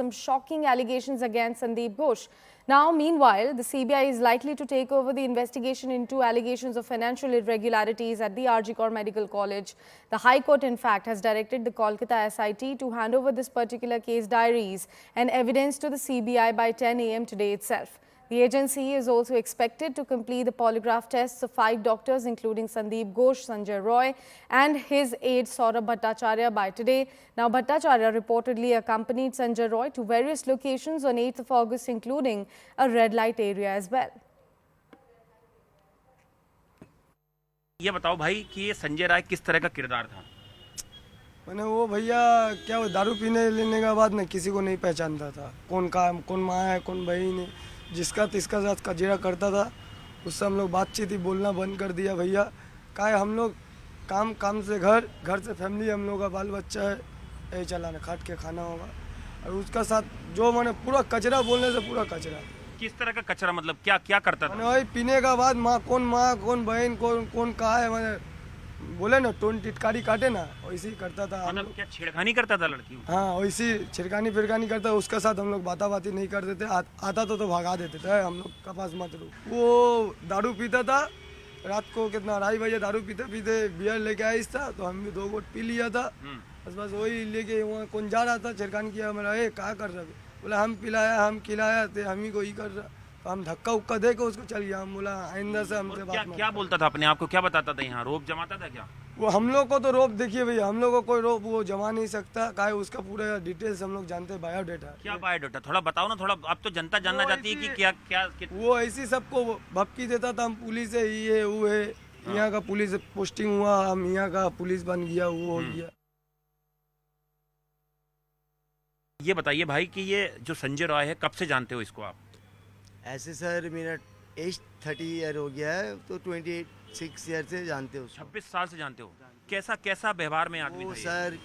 some shocking allegations against Sandeep Ghosh. Now, meanwhile, the CBI is likely to take over the investigation into allegations of financial irregularities at the RG Kar Medical College. The High Court, in fact, has directed the Kolkata SIT to hand over this particular case diaries and evidence to the CBI by 10 a.m. today itself. The agency is also expected to complete the polygraph tests of 5 doctors, including Sandeep Ghosh, Sanjay Roy and his aide Saurabh Bhattacharya by today. Now, Bhattacharya reportedly accompanied Sanjay Roy to various locations on 8th of August, including a red light area as well. ये बताओ भाई कि ये संजय राय किस तरह का किरदार था? मैंने वो भैया क्या वो दारू पीने लेने के बाद ना किसी को नहीं पहचानता था, कौन माँ है कौन बहन है, जिसका तिसका साथ कचेरा करता था। उससे हम लोग बातचीत ही बोलना बंद कर दिया भैया। क्या है हम लोग काम से घर से फैमिली, हम लोग का बाल बच्चा है, यही चलाना खाट के खाना होगा। और उसका साथ जो मैंने पूरा कचरा बोलने से पूरा कचरा। किस तरह का कचरा मतलब क्या करता था? मैंने वही पीने का बाद माँ कौन बहन कौन कहा है, मैंने बोले ना टोन टिटकारी काटे ना, वैसे ही करता था। मतलब क्या छेड़खानी करता था लड़की? हाँ, वैसी छिड़कानी फिरकानी करता। उसके साथ हम लोग बाती नहीं करते थे, आता तो भगा देते थे, हम लोग का पास मत रुक। वो दारू पीता था, रात को कितना 2:30 बजे दारू पीते बियर लेके आया था, तो हम भी 2 घोट पी लिया था। बस वही लेके वहाँ कौन जा रहा था, छिड़कानी किया, मेरा क्या कर रहा? बोला हम पिलाया हम खिलाया थे, हम ही को ही कर रहा। तो हम धक्का उक्का दे के उसको चल गया। हम बोला आइंदा से हमसे बात मत। क्या बोलता था अपने आप को, क्या बताता था? यहाँ रोप जमाता था क्या? वो हम लोग को तो रोप देखिए भैया, हम लोग को कोई रोप वो जमा नहीं सकता। क्या है उसका पूरा डिटेल्स हम लोग जानते हैं, बायोडाटा। क्या बायोडाटा? थोड़ा बताओ ना, थोड़ा। अब तो जनता जानना चाहती है कि क्या वो ऐसी सबको भपकी देता था। हम पुलिस है, ये वो है, यहाँ का पुलिस पोस्टिंग हुआ, हम यहाँ का पुलिस बन गया, वो हो गया। ये बताइए भाई कि ये जो संजय रॉय है, कब से जानते हो इसको आप? ऐसे सर मेरा एज 30 ईयर हो गया है, तो 26 ईयर से जानते हो। 26 साल से जानते हो? कैसा व्यवहार में आदमी वो था ये? सर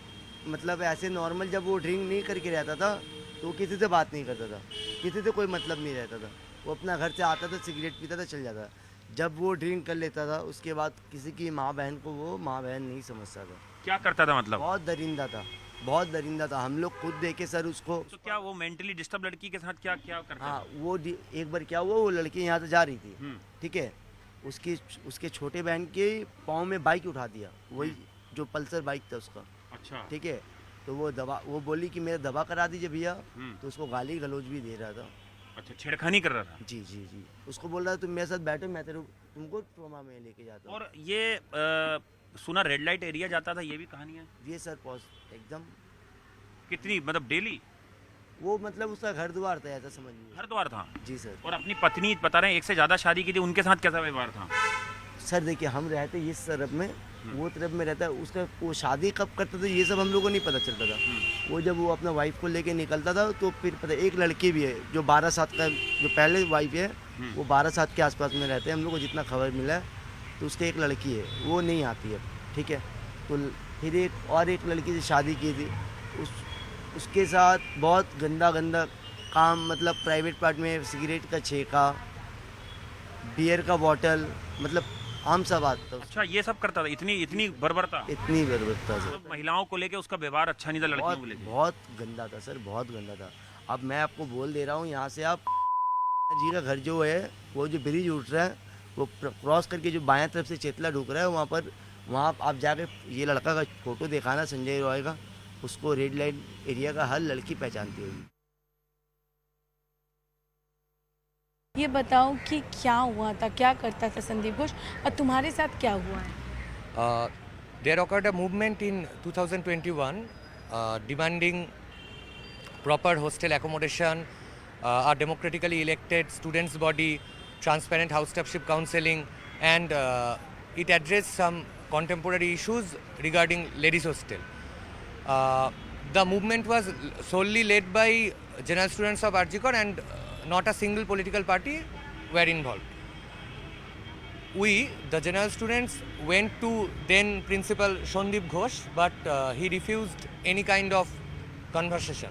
मतलब ऐसे नॉर्मल, जब वो ड्रिंक नहीं करके रहता था तो किसी से बात नहीं करता था, किसी से कोई मतलब नहीं रहता था। वो अपना घर से आता था, सिगरेट पीता था, चल जाता। जब वो ड्रिंक कर लेता था उसके बाद किसी की माँ बहन को वो माँ बहन नहीं समझता था। क्या करता था मतलब? बहुत दरिंदा था। हम लोग खुद देखे सर उसको। तो क्या वो मेंटली डिस्टर्ब लड़की के साथ क्या करता था? हाँ, वो एक बार क्या हुआ, वो लड़की यहाँ से जा रही थी, ठीक है, उसके छोटे बहन के पाँव में बाइक उठा दिया, वही जो पल्सर बाइक था उसका। अच्छा। ठीक है, तो वो बोली कि मेरा दवा करा दीजिए भैया, तो उसको गाली गलौज भी दे रहा था। अच्छा, छेड़खानी कर रहा था? जी। उसको बोल रहा था तुम मेरे साथ बैठो, मैं तुमको ट्रॉमा में लेके जाता हूँ। और ये सुना रेड लाइट एरिया जाता था, ये भी कहानी है? ये सर एकदम। कितनी मतलब डेली? वो मतलब उसका घर द्वार था, ऐसा समझिए। घर द्वार था? जी सर। और अपनी पत्नी बता रहे हैं 1 से ज़्यादा शादी की थी, उनके साथ कैसा व्यवहार था? सर देखिए, हम रहते इस तरफ में, वो तरफ में रहता है। उसका वो शादी कब करता था ये सब हम लोगों को नहीं पता चलता था। वो जब वो अपना वाइफ को लेके निकलता था तो फिर पता, एक लड़की भी है जो 12 साल का, जो पहले वाइफ है वो 12 साल के आसपास में रहते हैं। हम लोग को जितना खबर मिला है तो उसके एक लड़की है, वो नहीं आती है, ठीक है। तो फिर एक लड़की से शादी की थी, उसके साथ बहुत गंदा काम, मतलब प्राइवेट पार्ट में सिगरेट का छेका, बियर का बॉटल, मतलब आम सा बात था। अच्छा, ये सब करता था? इतनी बर्बरता? इतनी बर्बरता सर। तो महिलाओं को लेके उसका व्यवहार अच्छा नहीं था, लड़कियों को लेके? बहुत गंदा था सर, बहुत गंदा था। अब मैं आपको बोल दे रहा हूँ, यहाँ से आप जी का घर जो है, वो जो ब्रिज उठ रहा है, वो क्रॉस करके जो बाएं तरफ से चेतला ढुक रहा है, वहाँ आप जाके ये लड़का का फोटो दिखाना, संजय रॉय का, उसको रेड लाइट एरिया का हर लड़की पहचानती होगी। ये बताओ कि क्या हुआ था, क्या करता था संदीप घोष, और तुम्हारे साथ क्या हुआ है? There occurred a movement in 2021 demanding proper hostel accommodation, a democratically elected students' body, transparent house staffship counseling, and it addressed some contemporary issues regarding ladies' hostel. The movement was solely led by general students of RG Kar, and not a single political party were involved. We, the general students, went to then Principal Sandeep Ghosh, but he refused any kind of conversation.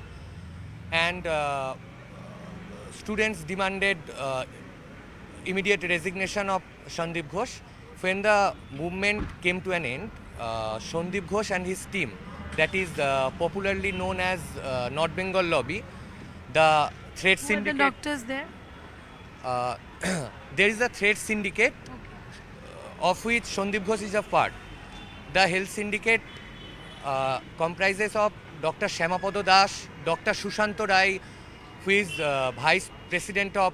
And students demanded immediate resignation of Sandeep Ghosh. When the movement came to an end, Sandeep Ghosh and his team, that is popularly known as North Bengal Lobby, The threat Who are the syndicate. doctors there? Uh, there is a threat syndicate of which Sandeep Ghosh is a part. The health syndicate comprises of Dr. Shamapada Das, Dr. Sushanto Rai, who is Vice President of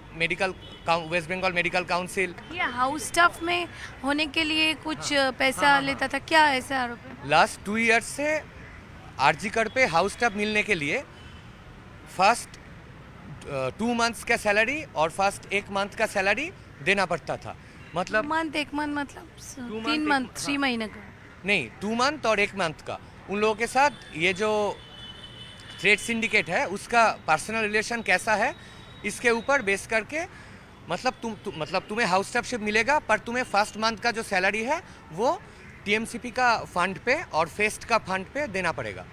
West Bengal Medical Council. ये house staff में होने के लिए कुछ पैसा लेता था, क्या ऐसा आरोप है? लास्ट 2 ईयर्स से आरजीकर पे हाउस स्टाफ मिलने के लिए फर्स्ट 2 मंथ्स का सैलरी और फर्स्ट 1 मंथ का सैलरी देना पड़ता था. मतलब एक मंथ मतलब 2 3 month, मंथ 3 महीने का. नहीं, 2 मंथ और 1 मंथ का. उन लोगों के साथ ये जो थ्रेड सिंडिकेट है उसका पर्सनल रिलेशन कैसा है इसके ऊपर बेस करके मतलब मतलब तुम्हें हाउस स्टाफशिप मिलेगा, पर तुम्हें फर्स्ट मंथ का जो सैलरी है वो टीएमसीपी का फंड पे और फेस्ट का फंड पे देना पड़ेगा.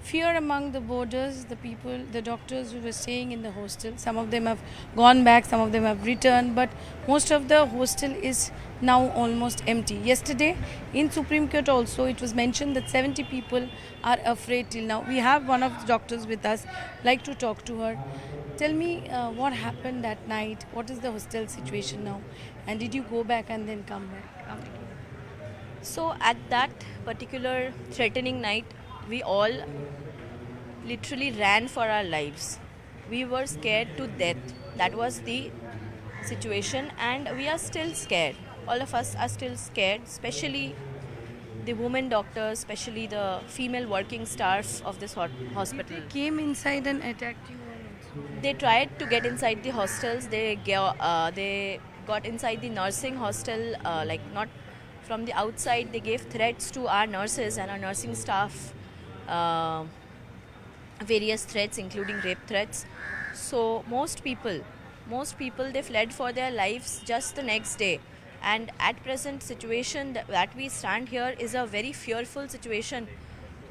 Fear among the boarders, the people, the doctors who were staying in the hostel. Some of them have gone back, some of them have returned, but most of the hostel is now almost empty. Yesterday in Supreme Court also it was mentioned that 70 people are afraid till now. We have one of the doctors with us, like to talk to her. Tell me what happened that night, what is the hostel situation now, and did you go back and then come back? So at that particular threatening night, we all literally ran for our lives. We were scared to death. That was the situation, and we are still scared. All of us are still scared, especially the women doctors, especially the female working staff of this hospital. They came inside and attacked you. They tried to get inside the hostels. They got inside the nursing hostel, like not from the outside. They gave threats to our nurses and our nursing staff. Various threats, including rape threats. So most people they fled for their lives just the next day. And at present situation that we stand here is a very fearful situation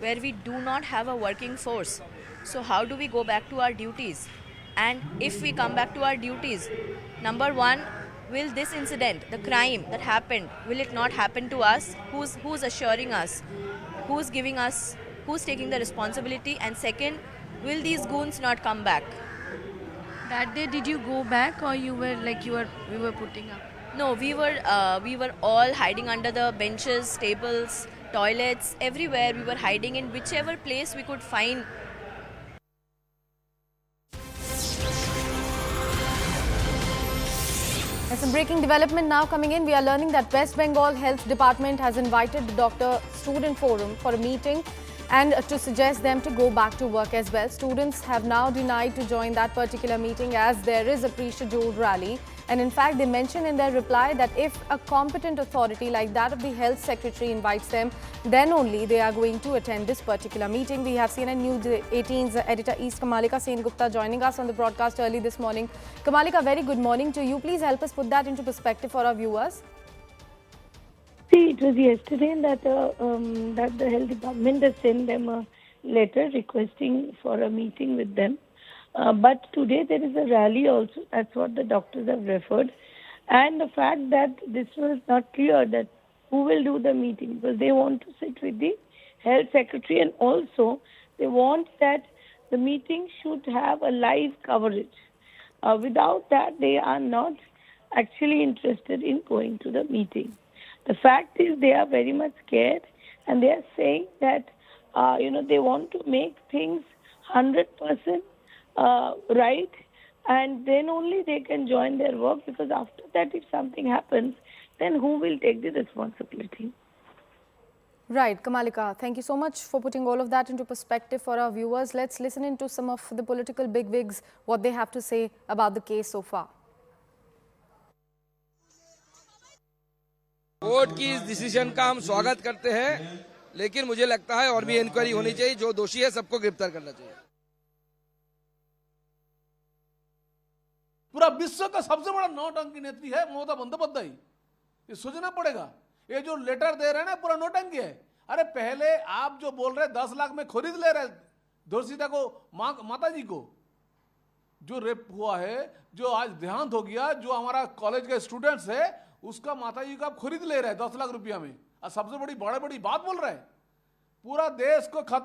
where we do not have a working force. So how do we go back to our duties? And if we come back to our duties, number one, will this incident, the crime that happened, will it not happen to us? Who's assuring us? Who's giving us? Who's taking the responsibility? And second, will these goons not come back? That day, did you go back, or we were putting up? No, we were all hiding under the benches, tables, toilets, everywhere. We were hiding in whichever place we could find. And some breaking development now coming in. We are learning that West Bengal Health Department has invited the Doctor Student Forum for a meeting and to suggest them to go back to work as well. Students have now denied to join that particular meeting as there is a pre-scheduled rally. And in fact, they mention in their reply that if a competent authority like that of the Health Secretary invites them, then only they are going to attend this particular meeting. We have CNN News 18's editor East Kamalika Sengupta joining us on the broadcast early this morning. Kamalika, very good morning to you. Please help us put that into perspective for our viewers. See, it was yesterday that the health department has sent them a letter requesting for a meeting with them. But today there is a rally also. That's what the doctors have referred. And the fact that this was not clear that who will do the meeting, because they want to sit with the health secretary, and also they want that the meeting should have a live coverage. Without that, they are not actually interested in going to the meeting. The fact is they are very much scared, and they are saying that, they want to make things 100% right, and then only they can join their work, because after that, if something happens, then who will take the responsibility? Right, Kamalika, thank you so much for putting all of that into perspective for our viewers. Let's listen into some of the political bigwigs, what they have to say about the case so far. Court की इस decision का हम स्वागत करते हैं, लेकिन मुझे लगता है और भी इंक्वायरी होनी चाहिए. जो दोषी है सबको गिरफ्तार करना चाहिए. पूरा विश्व का सबसे बड़ा नौटंकी नेत्री है ममता बंदोपाध्याय. ये सोचना पड़ेगा. ये जो लेटर दे रहे हैं ना, पूरा नौटंकी है. अरे पहले आप जो बोल रहे 10 लाख में खरीद ले रहे धोरसीता को, माता जी को जो रेप हुआ है, जो आज देहांत हो गया, जो हमारा कॉलेज के स्टूडेंट्स है, उसका माता जी का आप खरीद ले रहे हैं 10 लाख रुपया में. और सबसे बड़ी बात बोल रहे हैं, पूरा देश को खत्म